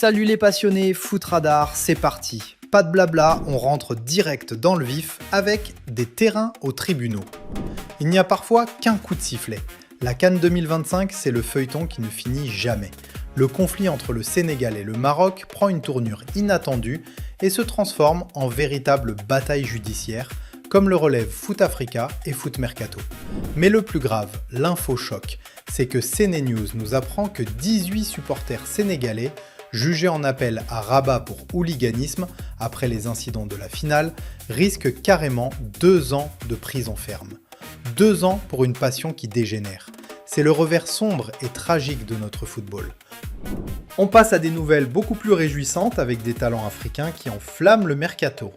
Salut les passionnés, Foot Radar, c'est parti. Pas de blabla, on rentre direct dans le vif avec des terrains aux tribunaux. Il n'y a parfois qu'un coup de sifflet. La CAN 2025, c'est le feuilleton qui ne finit jamais. Le conflit entre le Sénégal et le Maroc prend une tournure inattendue et se transforme en véritable bataille judiciaire, comme le relèvent Foot Africa et Foot Mercato. Mais le plus grave, l'info choc, c'est que CNews nous apprend que 18 supporters sénégalais jugés en appel à Rabat pour hooliganisme après les incidents de la finale, risquent carrément 2 ans de prison ferme. 2 ans pour une passion qui dégénère. C'est le revers sombre et tragique de notre football. On passe à des nouvelles beaucoup plus réjouissantes avec des talents africains qui enflamment le mercato.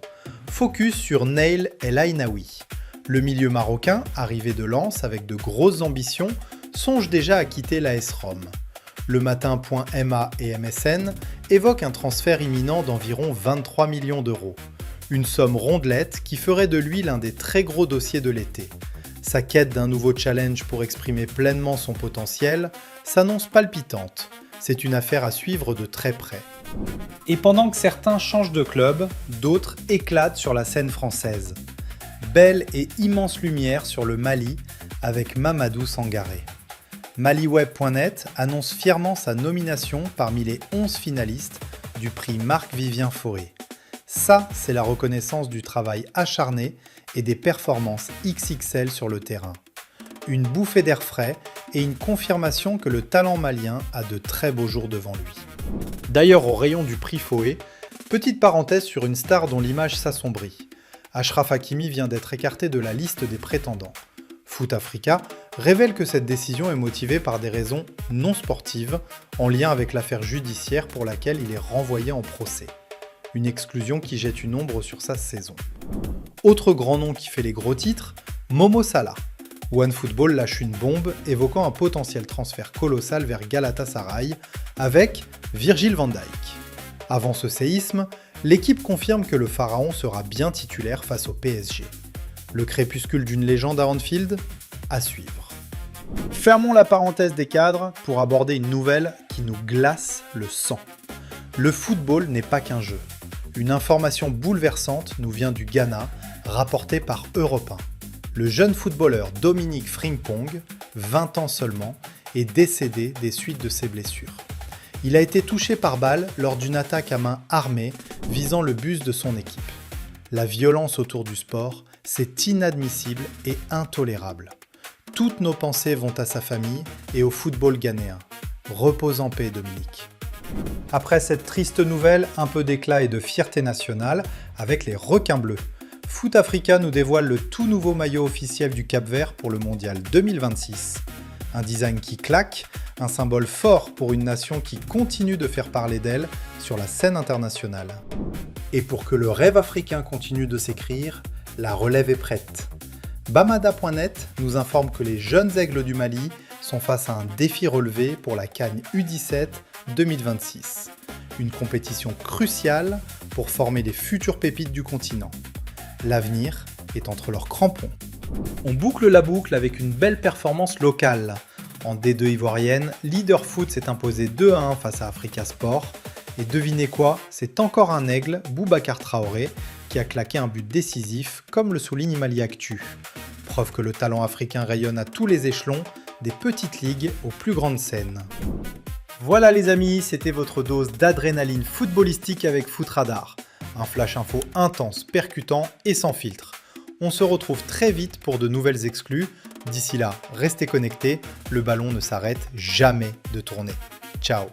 Focus sur Naïl El Ainaoui. Le milieu marocain, arrivé de Lens avec de grosses ambitions, songe déjà à quitter l'AS Rome. Le Matin.ma et MSN évoquent un transfert imminent d'environ 23 millions d'euros. Une somme rondelette qui ferait de lui l'un des très gros dossiers de l'été. Sa quête d'un nouveau challenge pour exprimer pleinement son potentiel s'annonce palpitante. C'est une affaire à suivre de très près. Et pendant que certains changent de club, d'autres éclatent sur la scène française. Belle et immense lumière sur le Mali avec Mamadou Sangaré. Maliweb.net annonce fièrement sa nomination parmi les 11 finalistes du prix Marc-Vivien Fauré. Ça, c'est la reconnaissance du travail acharné et des performances XXL sur le terrain. Une bouffée d'air frais et une confirmation que le talent malien a de très beaux jours devant lui. D'ailleurs, au rayon du prix Fauré, petite parenthèse sur une star dont l'image s'assombrit. Achraf Hakimi vient d'être écarté de la liste des prétendants. Foot Africa révèle que cette décision est motivée par des raisons non sportives en lien avec l'affaire judiciaire pour laquelle il est renvoyé en procès. Une exclusion qui jette une ombre sur sa saison. Autre grand nom qui fait les gros titres, Momo Salah. OneFootball lâche une bombe évoquant un potentiel transfert colossal vers Galatasaray avec Virgil van Dijk. Avant ce séisme, l'équipe confirme que le pharaon sera bien titulaire face au PSG. Le crépuscule d'une légende à Anfield ? À suivre. Fermons la parenthèse des cadres pour aborder une nouvelle qui nous glace le sang. Le football n'est pas qu'un jeu. Une information bouleversante nous vient du Ghana, rapportée par Europe 1. Le jeune footballeur Dominique Frimpong, 20 ans seulement, est décédé des suites de ses blessures. Il a été touché par balle lors d'une attaque à main armée visant le bus de son équipe. La violence autour du sport, c'est inadmissible et intolérable. Toutes nos pensées vont à sa famille et au football ghanéen. Repose en paix, Dominique. Après cette triste nouvelle, un peu d'éclat et de fierté nationale avec les requins bleus. Foot Africa nous dévoile le tout nouveau maillot officiel du Cap-Vert pour le Mondial 2026. Un design qui claque, un symbole fort pour une nation qui continue de faire parler d'elle sur la scène internationale. Et pour que le rêve africain continue de s'écrire, la relève est prête. Bamada.net nous informe que les jeunes aigles du Mali sont face à un défi relevé pour la CAN U17 2026. Une compétition cruciale pour former les futures pépites du continent. L'avenir est entre leurs crampons. On boucle la boucle avec une belle performance locale. En D2 ivoirienne, Leader Foot s'est imposé 2-1 face à Africa Sport. Et devinez quoi, c'est encore un aigle, Boubacar Traoré, qui a claqué un but décisif, comme le souligne Mali Actu. Preuve que le talent africain rayonne à tous les échelons, des petites ligues aux plus grandes scènes. Voilà les amis, c'était votre dose d'adrénaline footballistique avec Foot Radar. Un flash info intense, percutant et sans filtre. On se retrouve très vite pour de nouvelles exclus. D'ici là, restez connectés, le ballon ne s'arrête jamais de tourner. Ciao.